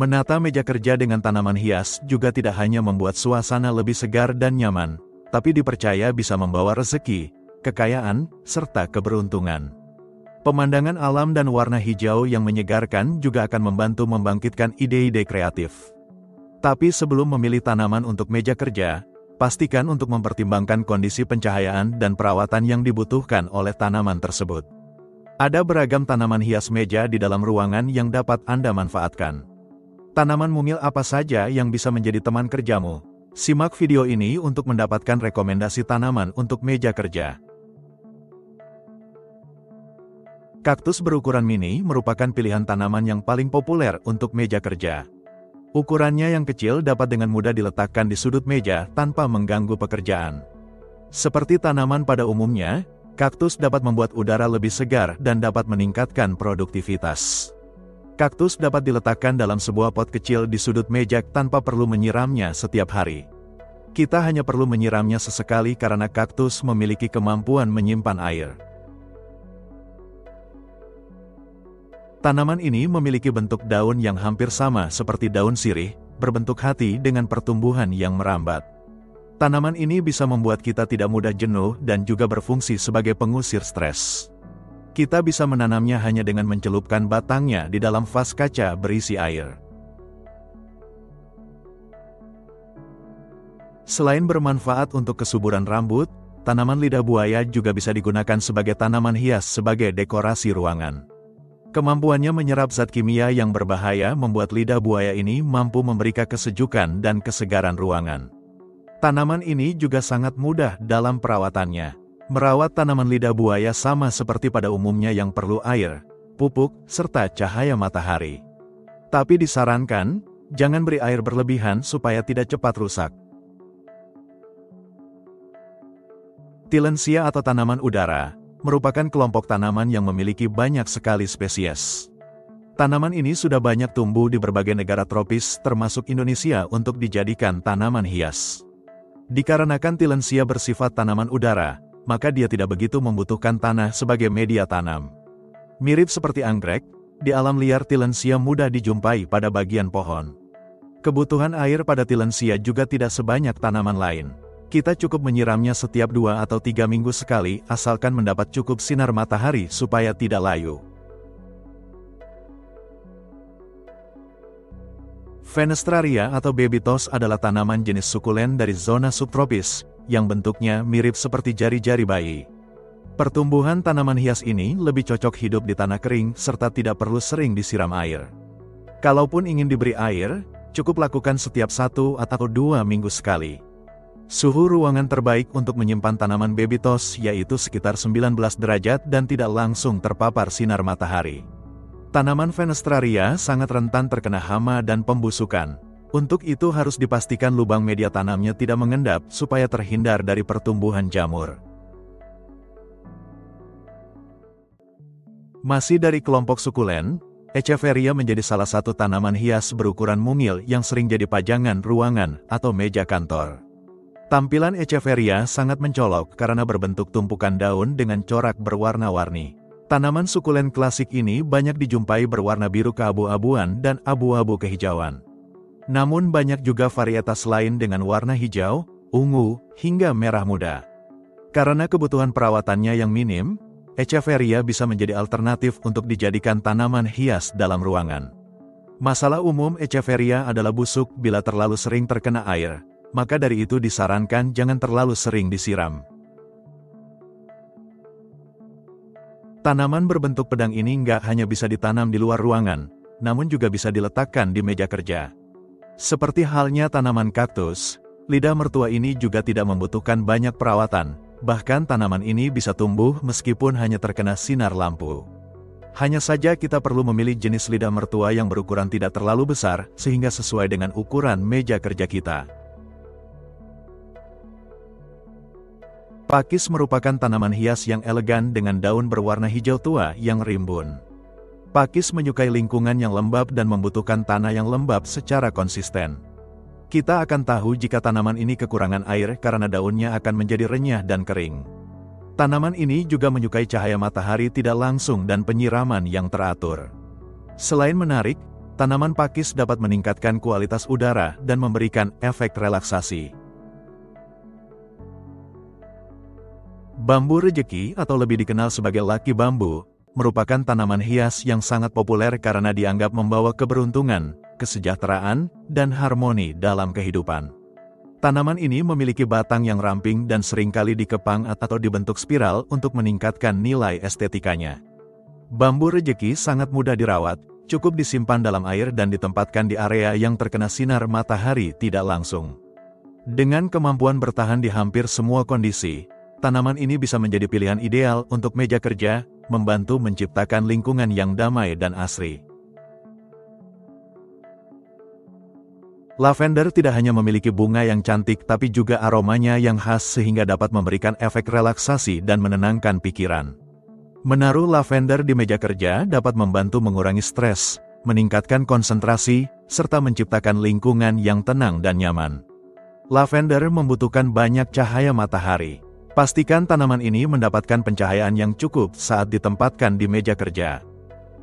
Menata meja kerja dengan tanaman hias juga tidak hanya membuat suasana lebih segar dan nyaman, tapi dipercaya bisa membawa rezeki, kekayaan, serta keberuntungan. Pemandangan alam dan warna hijau yang menyegarkan juga akan membantu membangkitkan ide-ide kreatif. Tapi sebelum memilih tanaman untuk meja kerja, pastikan untuk mempertimbangkan kondisi pencahayaan dan perawatan yang dibutuhkan oleh tanaman tersebut. Ada beragam tanaman hias meja di dalam ruangan yang dapat Anda manfaatkan. Tanaman mungil apa saja yang bisa menjadi teman kerjamu? Simak video ini untuk mendapatkan rekomendasi tanaman untuk meja kerja. Kaktus berukuran mini merupakan pilihan tanaman yang paling populer untuk meja kerja. Ukurannya yang kecil dapat dengan mudah diletakkan di sudut meja tanpa mengganggu pekerjaan. Seperti tanaman pada umumnya, kaktus dapat membuat udara lebih segar dan dapat meningkatkan produktivitas. Kaktus dapat diletakkan dalam sebuah pot kecil di sudut meja tanpa perlu menyiramnya setiap hari. Kita hanya perlu menyiramnya sesekali karena kaktus memiliki kemampuan menyimpan air. Tanaman ini memiliki bentuk daun yang hampir sama seperti daun sirih, berbentuk hati dengan pertumbuhan yang merambat. Tanaman ini bisa membuat kita tidak mudah jenuh dan juga berfungsi sebagai pengusir stres. Kita bisa menanamnya hanya dengan mencelupkan batangnya di dalam vas kaca berisi air. Selain bermanfaat untuk kesuburan rambut, tanaman lidah buaya juga bisa digunakan sebagai tanaman hias sebagai dekorasi ruangan. Kemampuannya menyerap zat kimia yang berbahaya membuat lidah buaya ini mampu memberikan kesejukan dan kesegaran ruangan. Tanaman ini juga sangat mudah dalam perawatannya. Merawat tanaman lidah buaya sama seperti pada umumnya yang perlu air, pupuk, serta cahaya matahari. Tapi disarankan, jangan beri air berlebihan supaya tidak cepat rusak. Tillandsia atau tanaman udara, merupakan kelompok tanaman yang memiliki banyak sekali spesies. Tanaman ini sudah banyak tumbuh di berbagai negara tropis termasuk Indonesia untuk dijadikan tanaman hias. Dikarenakan Tillandsia bersifat tanaman udara, maka dia tidak begitu membutuhkan tanah sebagai media tanam. Mirip seperti anggrek, di alam liar Tillandsia mudah dijumpai pada bagian pohon. Kebutuhan air pada Tillandsia juga tidak sebanyak tanaman lain. Kita cukup menyiramnya setiap 2 atau 3 minggu sekali asalkan mendapat cukup sinar matahari supaya tidak layu. Fenestraria atau babytos adalah tanaman jenis sukulen dari zona subtropis, yang bentuknya mirip seperti jari-jari bayi. Pertumbuhan tanaman hias ini lebih cocok hidup di tanah kering serta tidak perlu sering disiram air. Kalaupun ingin diberi air, cukup lakukan setiap 1 atau 2 minggu sekali. Suhu ruangan terbaik untuk menyimpan tanaman babytos yaitu sekitar 19 derajat dan tidak langsung terpapar sinar matahari. Tanaman Fenestraria sangat rentan terkena hama dan pembusukan. Untuk itu harus dipastikan lubang media tanamnya tidak mengendap supaya terhindar dari pertumbuhan jamur. Masih dari kelompok sukulen, Echeveria menjadi salah satu tanaman hias berukuran mungil yang sering jadi pajangan ruangan atau meja kantor. Tampilan Echeveria sangat mencolok karena berbentuk tumpukan daun dengan corak berwarna-warni. Tanaman sukulen klasik ini banyak dijumpai berwarna biru keabu-abuan dan abu-abu kehijauan. Namun banyak juga varietas lain dengan warna hijau, ungu, hingga merah muda. Karena kebutuhan perawatannya yang minim, Echeveria bisa menjadi alternatif untuk dijadikan tanaman hias dalam ruangan. Masalah umum Echeveria adalah busuk bila terlalu sering terkena air, maka dari itu disarankan jangan terlalu sering disiram. Tanaman berbentuk pedang ini nggak hanya bisa ditanam di luar ruangan, namun juga bisa diletakkan di meja kerja. Seperti halnya tanaman kaktus, lidah mertua ini juga tidak membutuhkan banyak perawatan, bahkan tanaman ini bisa tumbuh meskipun hanya terkena sinar lampu. Hanya saja kita perlu memilih jenis lidah mertua yang berukuran tidak terlalu besar, sehingga sesuai dengan ukuran meja kerja kita. Pakis merupakan tanaman hias yang elegan dengan daun berwarna hijau tua yang rimbun. Pakis menyukai lingkungan yang lembab dan membutuhkan tanah yang lembab secara konsisten. Kita akan tahu jika tanaman ini kekurangan air karena daunnya akan menjadi renyah dan kering. Tanaman ini juga menyukai cahaya matahari tidak langsung dan penyiraman yang teratur. Selain menarik, tanaman pakis dapat meningkatkan kualitas udara dan memberikan efek relaksasi. Bambu rejeki atau lebih dikenal sebagai laki bambu, merupakan tanaman hias yang sangat populer karena dianggap membawa keberuntungan, kesejahteraan, dan harmoni dalam kehidupan. Tanaman ini memiliki batang yang ramping dan seringkali dikepang atau dibentuk spiral untuk meningkatkan nilai estetikanya. Bambu rejeki sangat mudah dirawat, cukup disimpan dalam air dan ditempatkan di area yang terkena sinar matahari tidak langsung. Dengan kemampuan bertahan di hampir semua kondisi, tanaman ini bisa menjadi pilihan ideal untuk meja kerja, membantu menciptakan lingkungan yang damai dan asri. Lavender tidak hanya memiliki bunga yang cantik tapi juga aromanya yang khas sehingga dapat memberikan efek relaksasi dan menenangkan pikiran. Menaruh lavender di meja kerja dapat membantu mengurangi stres, meningkatkan konsentrasi, serta menciptakan lingkungan yang tenang dan nyaman. Lavender membutuhkan banyak cahaya matahari. Pastikan tanaman ini mendapatkan pencahayaan yang cukup saat ditempatkan di meja kerja.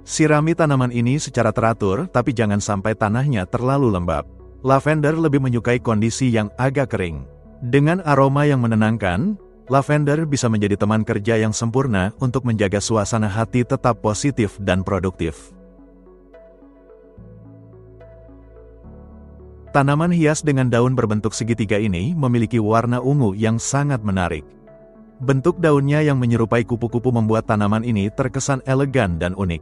Sirami tanaman ini secara teratur tapi jangan sampai tanahnya terlalu lembab. Lavender lebih menyukai kondisi yang agak kering. Dengan aroma yang menenangkan, lavender bisa menjadi teman kerja yang sempurna untuk menjaga suasana hati tetap positif dan produktif. Tanaman hias dengan daun berbentuk segitiga ini memiliki warna ungu yang sangat menarik. Bentuk daunnya yang menyerupai kupu-kupu membuat tanaman ini terkesan elegan dan unik.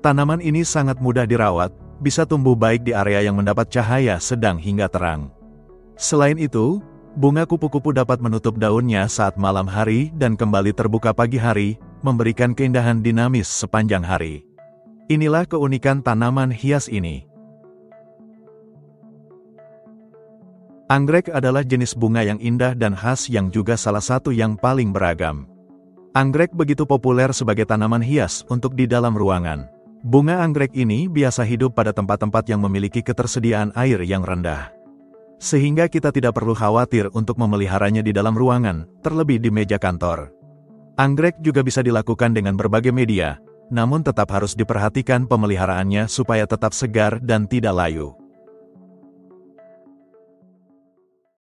Tanaman ini sangat mudah dirawat, bisa tumbuh baik di area yang mendapat cahaya sedang hingga terang. Selain itu, bunga kupu-kupu dapat menutup daunnya saat malam hari dan kembali terbuka pagi hari, memberikan keindahan dinamis sepanjang hari. Inilah keunikan tanaman hias ini. Anggrek adalah jenis bunga yang indah dan khas yang juga salah satu yang paling beragam. Anggrek begitu populer sebagai tanaman hias untuk di dalam ruangan. Bunga anggrek ini biasa hidup pada tempat-tempat yang memiliki ketersediaan air yang rendah. Sehingga kita tidak perlu khawatir untuk memeliharanya di dalam ruangan, terlebih di meja kantor. Anggrek juga bisa dilakukan dengan berbagai media, namun tetap harus diperhatikan pemeliharaannya supaya tetap segar dan tidak layu.